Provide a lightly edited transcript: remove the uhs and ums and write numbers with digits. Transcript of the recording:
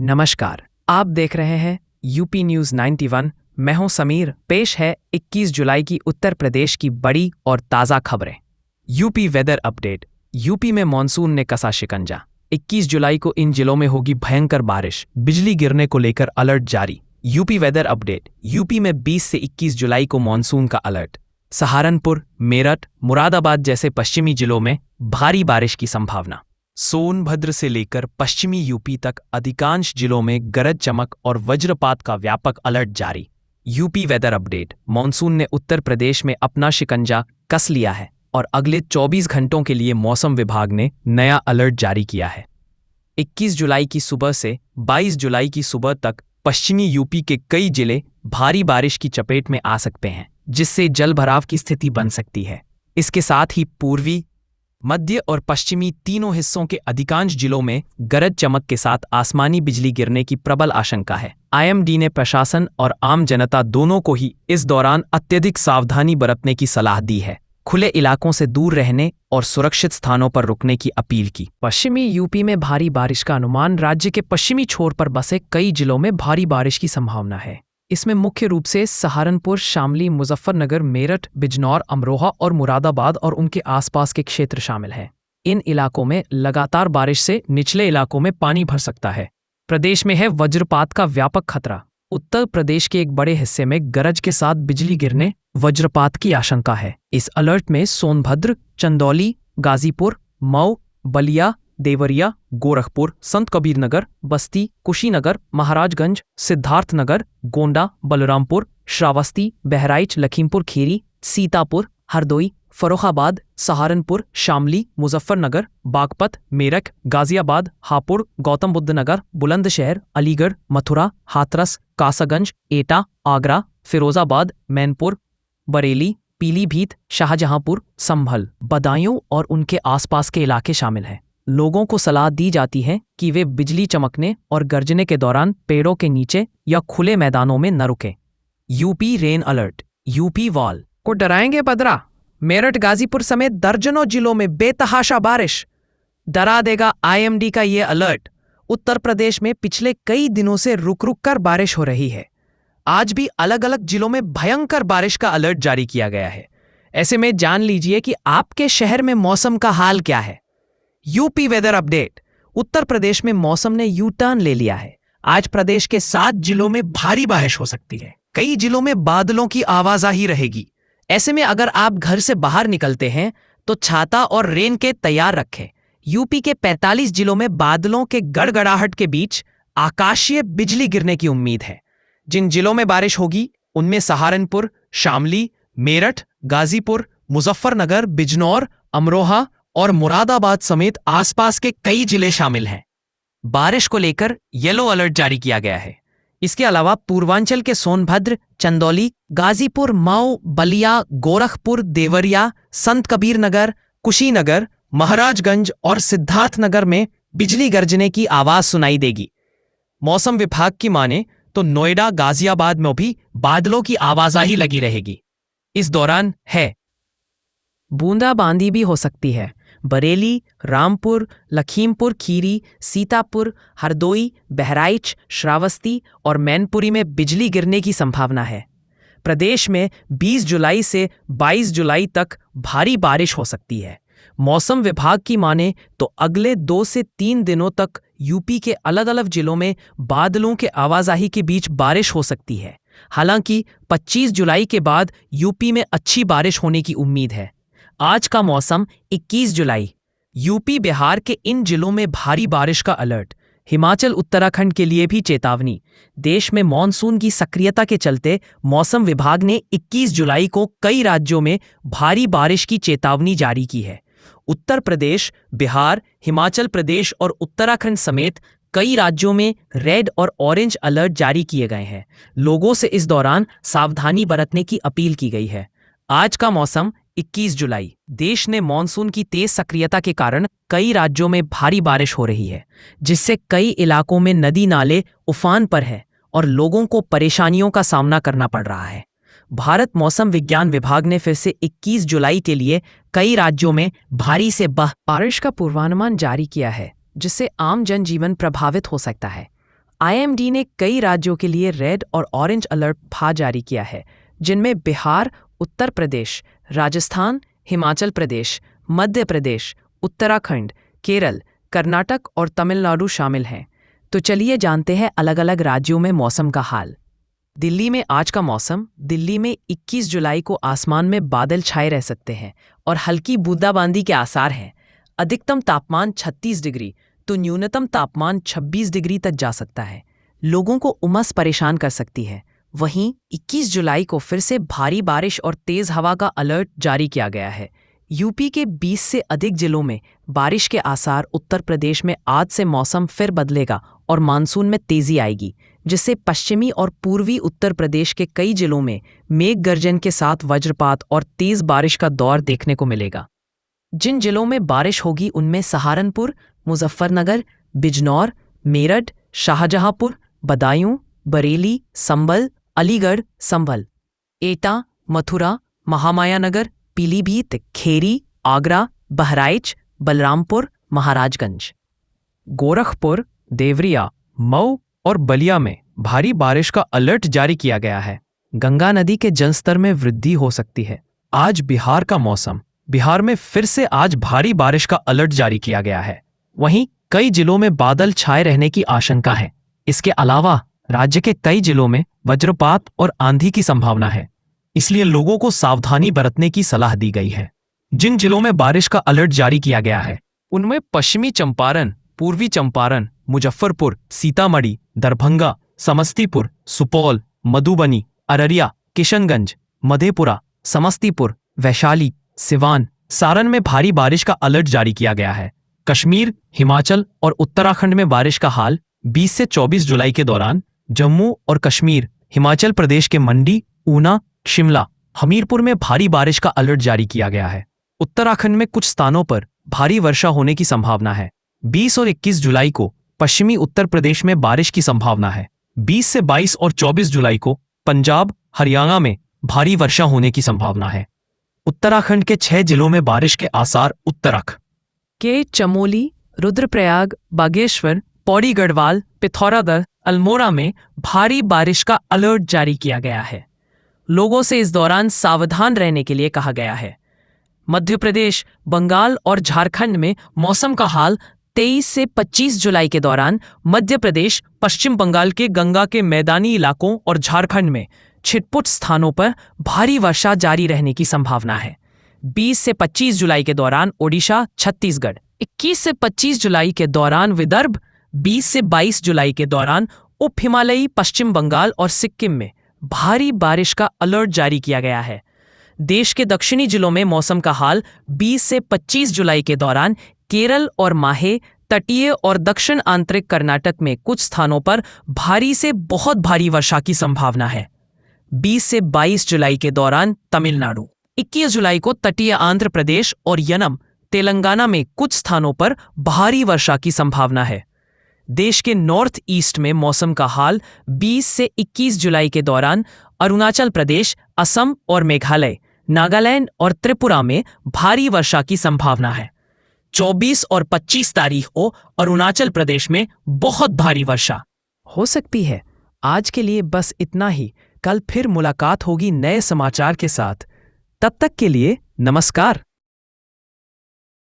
नमस्कार, आप देख रहे हैं यूपी न्यूज़ 91। मैं हूं समीर। पेश है 21 जुलाई की उत्तर प्रदेश की बड़ी और ताज़ा खबरें। UP weather update. यूपी में मानसून ने कसा शिकंजा। 21 जुलाई को इन जिलों में होगी भयंकर बारिश, बिजली गिरने को लेकर अलर्ट जारी। UP weather update. यूपी में 20 से 21 जुलाई को मानसून का अलर्ट। सहारनपुर, मेरठ, मुरादाबाद जैसे पश्चिमी जिलों में भारी बारिश की संभावना। सोनभद्र से लेकर पश्चिमी यूपी तक अधिकांश जिलों में गरज चमक और वज्रपात का व्यापक अलर्ट जारी। UP weather update. मानसून ने उत्तर प्रदेश में अपना शिकंजा कस लिया है और अगले 24 घंटों के लिए मौसम विभाग ने नया अलर्ट जारी किया है। 21 जुलाई की सुबह से 22 जुलाई की सुबह तक पश्चिमी यूपी के कई जिले भारी बारिश की चपेट में आ सकते हैं, जिससे जलभराव की स्थिति बन सकती है। इसके साथ ही पूर्वी, मध्य और पश्चिमी तीनों हिस्सों के अधिकांश जिलों में गरज चमक के साथ आसमानी बिजली गिरने की प्रबल आशंका है। आईएमडी ने प्रशासन और आम जनता दोनों को ही इस दौरान अत्यधिक सावधानी बरतने की सलाह दी है। खुले इलाकों से दूर रहने और सुरक्षित स्थानों पर रुकने की अपील की। पश्चिमी यूपी में भारी बारिश का अनुमान। राज्य के पश्चिमी छोर पर बसे कई जिलों में भारी बारिश की संभावना है। इसमें मुख्य रूप से सहारनपुर, शामली, मुजफ्फरनगर, मेरठ, बिजनौर, अमरोहा और मुरादाबाद और उनके आसपास के क्षेत्र शामिल हैं। इन इलाकों में लगातार बारिश से निचले इलाकों में पानी भर सकता है। प्रदेश में है वज्रपात का व्यापक खतरा। उत्तर प्रदेश के एक बड़े हिस्से में गरज के साथ बिजली गिरने, वज्रपात की आशंका है। इस अलर्ट में सोनभद्र, चंदौली, गाजीपुर, मऊ, बलिया, देवरिया, गोरखपुर, संत कबीरनगर, बस्ती, कुशीनगर, महाराजगंज, सिद्धार्थनगर, गोंडा, बलरामपुर, श्रावस्ती, बहराइच, लखीमपुर खीरी, सीतापुर, हरदोई, फर्रुखाबाद, सहारनपुर, शामली, मुजफ्फरनगर, बागपत, मेरठ, गाजियाबाद, हापुड़, गौतम बुद्ध नगर, बुलंदशहर, अलीगढ़, मथुरा, हाथरस, कासगंज, एटा, आगरा, फिरोजाबाद, मैनपुर, बरेली, पीलीभीत, शाहजहांपुर, संभल, बदायूं और उनके आसपास के इलाके शामिल हैं। लोगों को सलाह दी जाती है कि वे बिजली चमकने और गरजने के दौरान पेड़ों के नीचे या खुले मैदानों में न रुकें। UP rain alert. UP wall को डराएंगे बदरा। मेरठ, गाजीपुर समेत दर्जनों जिलों में बेतहाशा बारिश। डरा देगा आईएमडी का ये अलर्ट। उत्तर प्रदेश में पिछले कई दिनों से रुक रुक कर बारिश हो रही है। आज भी अलग अलग जिलों में भयंकर बारिश का अलर्ट जारी किया गया है। ऐसे में जान लीजिए कि आपके शहर में मौसम का हाल क्या है। UP weather update. Uttar Pradesh में मौसम ने यू टर्न ले लिया है। आज प्रदेश के 7 जिलों में भारी बारिश हो सकती है। कई जिलों में बादलों की आवाजाही रहेगी। ऐसे में अगर आप घर से बाहर निकलते हैं तो छाता और रेन के तैयार रखें। यूपी के 45 जिलों में बादलों के गड़गड़ाहट के बीच आकाशीय बिजली गिरने की उम्मीद है। जिन जिलों में बारिश होगी उनमें सहारनपुर, शामली, मेरठ, गाजीपुर, मुजफ्फरनगर, बिजनौर, अमरोहा और मुरादाबाद समेत आसपास के कई जिले शामिल हैं। बारिश को लेकर येलो अलर्ट जारी किया गया है। इसके अलावा पूर्वांचल के सोनभद्र, चंदौली, गाजीपुर, मऊ, बलिया, गोरखपुर, देवरिया, संत कबीरनगर, कुशीनगर, महाराजगंज और सिद्धार्थनगर में बिजली गरजने की आवाज सुनाई देगी। मौसम विभाग की माने तो नोएडा, गाजियाबाद में भी बादलों की आवाजाही लगी रहेगी। इस दौरान है बूंदाबांदी भी हो सकती है। बरेली, रामपुर, लखीमपुर खीरी, सीतापुर, हरदोई, बहराइच, श्रावस्ती और मैनपुरी में बिजली गिरने की संभावना है। प्रदेश में 20 जुलाई से 22 जुलाई तक भारी बारिश हो सकती है। मौसम विभाग की माने तो अगले 2 से 3 दिनों तक यूपी के अलग अलग जिलों में बादलों के आवाजाही के बीच बारिश हो सकती है। हालांकि 25 जुलाई के बाद यूपी में अच्छी बारिश होने की उम्मीद है। आज का मौसम 21 जुलाई। यूपी, बिहार के इन जिलों में भारी बारिश का अलर्ट। हिमाचल, उत्तराखंड के लिए भी चेतावनी। देश में मॉनसून की सक्रियता के चलते मौसम विभाग ने 21 जुलाई को कई राज्यों में भारी बारिश की चेतावनी जारी की है। उत्तर प्रदेश, बिहार, हिमाचल प्रदेश और उत्तराखंड समेत कई राज्यों में रेड और ऑरेंज अलर्ट जारी किए गए हैं। लोगों से इस दौरान सावधानी बरतने की अपील की गई है। आज का मौसम 21 जुलाई। देश में मॉनसून की तेज सक्रियता के कारण कई राज्यों में भारी बारिश हो रही है, जिससे कई इलाकों में नदी नाले उफान पर है और लोगों को परेशानियों का सामना करना पड़ रहा है। भारत मौसम विज्ञान विभाग ने फिर से 21 जुलाई के लिए कई राज्यों में भारी से बारिश का पूर्वानुमान जारी किया है, जिससे आम जनजीवन प्रभावित हो सकता है। आईएमडी ने कई राज्यों के लिए रेड और ऑरेंज अलर्ट जारी किया है, जिनमें बिहार, उत्तर प्रदेश, राजस्थान, हिमाचल प्रदेश, मध्य प्रदेश, उत्तराखंड, केरल, कर्नाटक और तमिलनाडु शामिल हैं। तो चलिए जानते हैं अलग अलग राज्यों में मौसम का हाल। दिल्ली में आज का मौसम। दिल्ली में 21 जुलाई को आसमान में बादल छाए रह सकते हैं और हल्की बूंदाबांदी के आसार हैं। अधिकतम तापमान 36 डिग्री तो न्यूनतम तापमान 26 डिग्री तक जा सकता है। लोगों को उमस परेशान कर सकती है। वहीं 21 जुलाई को फिर से भारी बारिश और तेज हवा का अलर्ट जारी किया गया है। यूपी के 20 से अधिक जिलों में बारिश के आसार। उत्तर प्रदेश में आज से मौसम फिर बदलेगा और मानसून में तेजी आएगी, जिससे पश्चिमी और पूर्वी उत्तर प्रदेश के कई जिलों में मेघ गर्जन के साथ वज्रपात और तेज बारिश का दौर देखने को मिलेगा। जिन जिलों में बारिश होगी उनमें सहारनपुर, मुजफ्फरनगर, बिजनौर, मेरठ, शाहजहांपुर, बदायूं, बरेली, संभल, अलीगढ़, संभल, एटा, मथुरा, महामायानगर, पीलीभीत, खेरी, आगरा, बहराइच, बलरामपुर, महाराजगंज, गोरखपुर, देवरिया, मऊ और बलिया में भारी बारिश का अलर्ट जारी किया गया है। गंगा नदी के जलस्तर में वृद्धि हो सकती है। आज बिहार का मौसम। बिहार में फिर से आज भारी बारिश का अलर्ट जारी किया गया है। वहीं कई जिलों में बादल छाए रहने की आशंका है। इसके अलावा राज्य के कई जिलों में वज्रपात और आंधी की संभावना है, इसलिए लोगों को सावधानी बरतने की सलाह दी गई है। जिन जिलों में बारिश का अलर्ट जारी किया गया है उनमें पश्चिमी चंपारण, पूर्वी चंपारण, मुजफ्फरपुर, सीतामढ़ी, दरभंगा, समस्तीपुर, सुपौल, मधुबनी, अररिया, किशनगंज, मधेपुरा, समस्तीपुर, वैशाली, सिवान, सारण में भारी बारिश का अलर्ट जारी किया गया है। कश्मीर, हिमाचल और उत्तराखंड में बारिश का हाल 20 से 24 जुलाई के दौरान जम्मू और कश्मीर, हिमाचल प्रदेश के मंडी, ऊना, शिमला, हमीरपुर में भारी बारिश का अलर्ट जारी किया गया है। उत्तराखंड में कुछ स्थानों पर भारी वर्षा होने की संभावना है। 20 और 21 जुलाई को पश्चिमी उत्तर प्रदेश में बारिश की संभावना है। 20 से 22 और 24 जुलाई को पंजाब, हरियाणा में भारी वर्षा होने की संभावना है। उत्तराखंड के 6 जिलों में बारिश के आसार। उत्तराखंड के चमोली, रुद्रप्रयाग, बागेश्वर, पौड़ी गढ़वाल, पिथौरागढ़, अल्मोड़ा में भारी बारिश का अलर्ट जारी किया गया है। लोगों से इस दौरान सावधान रहने के लिए कहा गया है। मध्य प्रदेश, बंगाल और झारखंड में मौसम का हाल। 23 से 25 जुलाई के दौरान मध्य प्रदेश, पश्चिम बंगाल के गंगा के मैदानी इलाकों और झारखंड में छिटपुट स्थानों पर भारी वर्षा जारी रहने की संभावना है। 20 से 25 जुलाई के दौरान ओडिशा, छत्तीसगढ़, 21 से 25 जुलाई के दौरान विदर्भ, 20 से 22 जुलाई के दौरान उप हिमालयी पश्चिम बंगाल और सिक्किम में भारी बारिश का अलर्ट जारी किया गया है। देश के दक्षिणी जिलों में मौसम का हाल। 20 से 25 जुलाई के दौरान केरल और माहे, तटीय और दक्षिण आंतरिक कर्नाटक में कुछ स्थानों पर भारी से बहुत भारी वर्षा की संभावना है। 20 से 22 जुलाई के दौरान तमिलनाडु, 21 जुलाई को तटीय आंध्र प्रदेश और यनम, तेलंगाना में कुछ स्थानों पर भारी वर्षा की संभावना है। देश के नॉर्थ ईस्ट में मौसम का हाल। 20 से 21 जुलाई के दौरान अरुणाचल प्रदेश, असम और मेघालय, नागालैंड और त्रिपुरा में भारी वर्षा की संभावना है। 24 और 25 तारीख को अरुणाचल प्रदेश में बहुत भारी वर्षा हो सकती है। आज के लिए बस इतना ही। कल फिर मुलाकात होगी नए समाचार के साथ। तब तक के लिए नमस्कार।